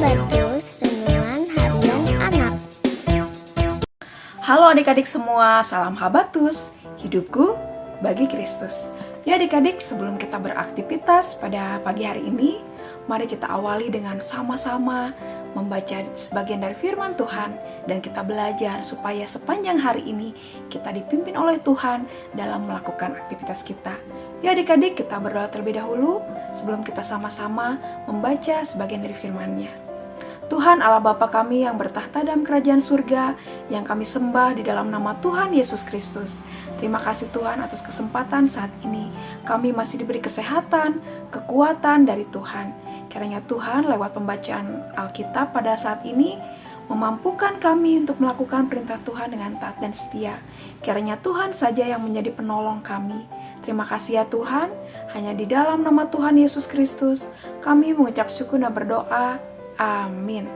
Habatus Renungan Harian Anak. Halo adik-adik semua, salam Habatus, hidupku bagi Kristus. Ya adik-adik, sebelum kita beraktivitas pada pagi hari ini, mari kita awali dengan sama-sama membaca sebagian dari firman Tuhan dan kita belajar supaya sepanjang hari ini kita dipimpin oleh Tuhan dalam melakukan aktivitas kita. Ya adik-adik, kita berdoa terlebih dahulu sebelum kita sama-sama membaca sebagian dari firman-Nya. Tuhan Allah Bapa kami yang bertahta dalam kerajaan surga, yang kami sembah di dalam nama Tuhan Yesus Kristus. Terima kasih Tuhan atas kesempatan saat ini. Kami masih diberi kesehatan, kekuatan dari Tuhan. Kiranya Tuhan lewat pembacaan Alkitab pada saat ini memampukan kami untuk melakukan perintah Tuhan dengan taat dan setia. Kiranya Tuhan saja yang menjadi penolong kami. Terima kasih ya Tuhan, hanya di dalam nama Tuhan Yesus Kristus kami mengucap syukur dan berdoa. Amin.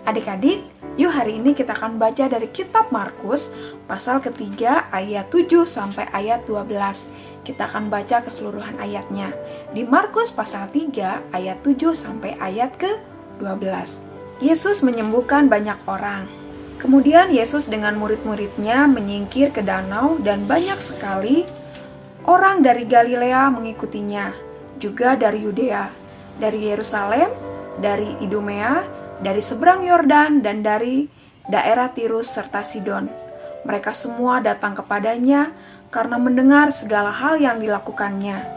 Adik-adik, yuk hari ini kita akan baca dari kitab Markus pasal ketiga ayat 7 sampai ayat 12. Kita akan baca keseluruhan ayatnya. Di Markus pasal 3 ayat 7 sampai ayat ke-12. Yesus menyembuhkan banyak orang. Kemudian Yesus dengan murid-muridnya menyingkir ke danau dan banyak sekali orang dari Galilea mengikutinya, juga dari Yudea, dari Yerusalem, dari Idumea, dari seberang Yordan, dan dari daerah Tirus serta Sidon. Mereka semua datang kepadanya karena mendengar segala hal yang dilakukannya.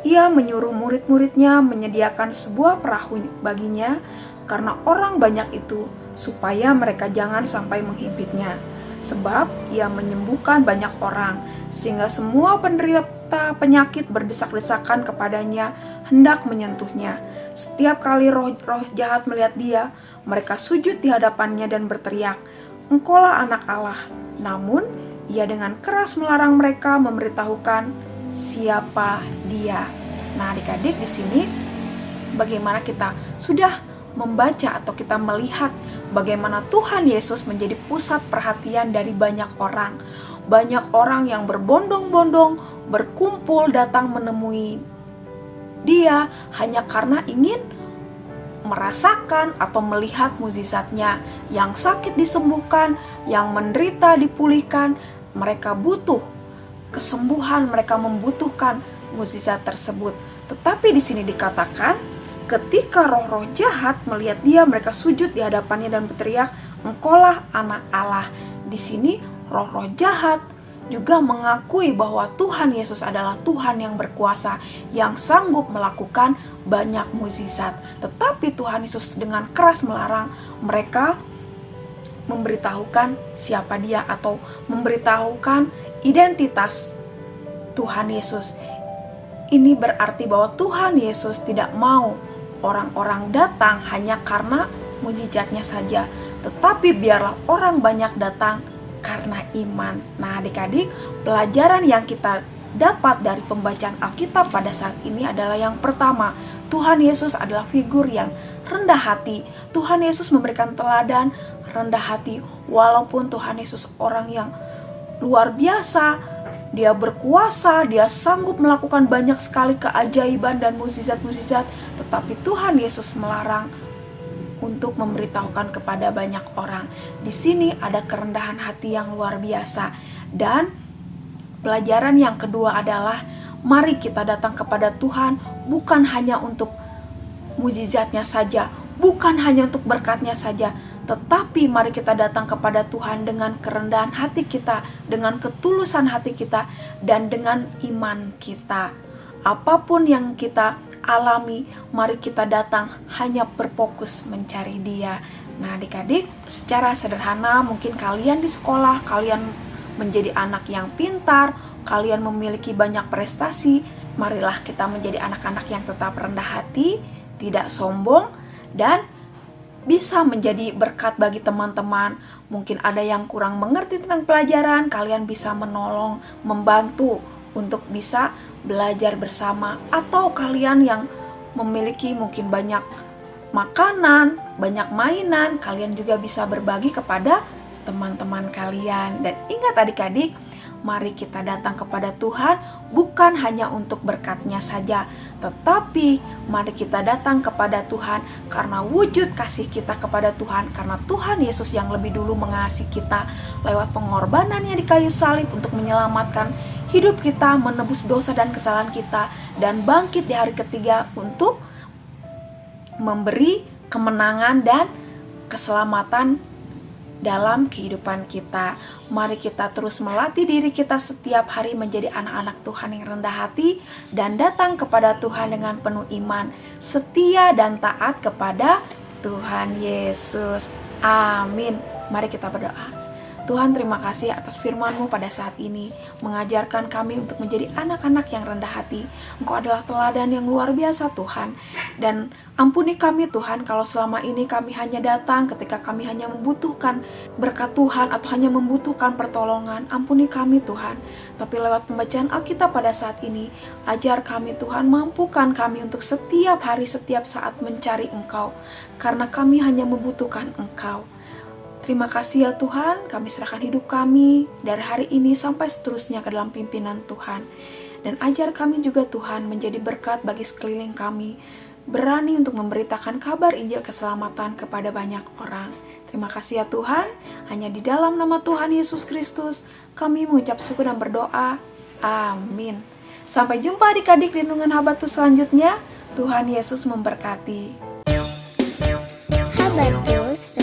Ia menyuruh murid-muridnya menyediakan sebuah perahu baginya karena orang banyak itu, supaya mereka jangan sampai menghimpitnya. Sebab ia menyembuhkan banyak orang, sehingga semua penderita penyakit berdesak-desakan kepadanya hendak menyentuhnya. Setiap kali roh-roh jahat melihat dia, mereka sujud di hadapannya dan berteriak, "Engkaulah anak Allah." Namun, ia dengan keras melarang mereka memberitahukan siapa dia. Nah, adik-adik di sini bagaimana kita sudah membaca atau kita melihat bagaimana Tuhan Yesus menjadi pusat perhatian dari banyak orang. Banyak orang yang berbondong-bondong berkumpul datang menemui dia hanya karena ingin merasakan atau melihat mukjizatnya. Yang sakit disembuhkan, yang menderita dipulihkan. Mereka butuh kesembuhan, mereka membutuhkan mukjizat tersebut. Tetapi di sini dikatakan ketika roh-roh jahat melihat dia, mereka sujud di hadapannya dan berteriak, "Engkaulah anak Allah." Di sini roh-roh jahat juga mengakui bahwa Tuhan Yesus adalah Tuhan yang berkuasa, yang sanggup melakukan banyak mukjizat. Tetapi Tuhan Yesus dengan keras melarang mereka memberitahukan siapa dia atau memberitahukan identitas Tuhan Yesus. Ini berarti bahwa Tuhan Yesus tidak mau orang-orang datang hanya karena mukjizatnya saja, tetapi biarlah orang banyak datang karena iman. Nah adik-adik, pelajaran yang kita dapat dari pembacaan Alkitab pada saat ini adalah yang pertama, Tuhan Yesus adalah figur yang rendah hati. Tuhan Yesus memberikan teladan rendah hati. Walaupun Tuhan Yesus orang yang luar biasa, dia berkuasa, dia sanggup melakukan banyak sekali keajaiban dan mukjizat-mukjizat, tetapi Tuhan Yesus melarang untuk memberitahukan kepada banyak orang. Di sini ada kerendahan hati yang luar biasa. Dan pelajaran yang kedua adalah mari kita datang kepada Tuhan bukan hanya untuk mukjizatnya saja, bukan hanya untuk berkatnya saja, tetapi mari kita datang kepada Tuhan dengan kerendahan hati kita, dengan ketulusan hati kita, dan dengan iman kita. Apapun yang kita alami, mari kita datang hanya berfokus mencari Dia. Nah adik-adik, secara sederhana mungkin kalian di sekolah, kalian menjadi anak yang pintar, kalian memiliki banyak prestasi. Marilah kita menjadi anak-anak yang tetap rendah hati, tidak sombong, dan bisa menjadi berkat bagi teman-teman. Mungkin ada yang kurang mengerti tentang pelajaran, kalian bisa menolong, membantu untuk bisa belajar bersama. Atau kalian yang memiliki mungkin banyak makanan, banyak mainan, kalian juga bisa berbagi kepada teman-teman kalian. Dan ingat adik-adik, Mari kita datang kepada Tuhan bukan hanya untuk berkat-Nya saja, tetapi mari kita datang kepada Tuhan karena wujud kasih kita kepada Tuhan, karena Tuhan Yesus yang lebih dulu mengasihi kita lewat pengorbanannya di kayu salib untuk menyelamatkan hidup kita, menebus dosa dan kesalahan kita, dan bangkit di hari ketiga untuk memberi kemenangan dan keselamatan dalam kehidupan kita. Mari kita terus melatih diri kita setiap hari menjadi anak-anak Tuhan yang rendah hati dan datang kepada Tuhan dengan penuh iman, setia dan taat kepada Tuhan Yesus. Amin. Mari kita berdoa. Tuhan, terima kasih atas firman-Mu pada saat ini, mengajarkan kami untuk menjadi anak-anak yang rendah hati. Engkau adalah teladan yang luar biasa, Tuhan. Dan ampuni kami, Tuhan, kalau selama ini kami hanya datang ketika kami hanya membutuhkan berkat Tuhan atau hanya membutuhkan pertolongan. Ampuni kami, Tuhan. Tapi lewat pembacaan Alkitab pada saat ini, ajar kami, Tuhan, mampukan kami untuk setiap hari, setiap saat mencari Engkau, karena kami hanya membutuhkan Engkau. Terima kasih ya Tuhan, kami serahkan hidup kami dari hari ini sampai seterusnya ke dalam pimpinan Tuhan. Dan ajar kami juga Tuhan menjadi berkat bagi sekeliling kami, berani untuk memberitakan kabar Injil keselamatan kepada banyak orang. Terima kasih ya Tuhan, hanya di dalam nama Tuhan Yesus Kristus kami mengucap syukur dan berdoa. Amin. Sampai jumpa adik-adik Renungan Habatus selanjutnya. Tuhan Yesus memberkati. Habatus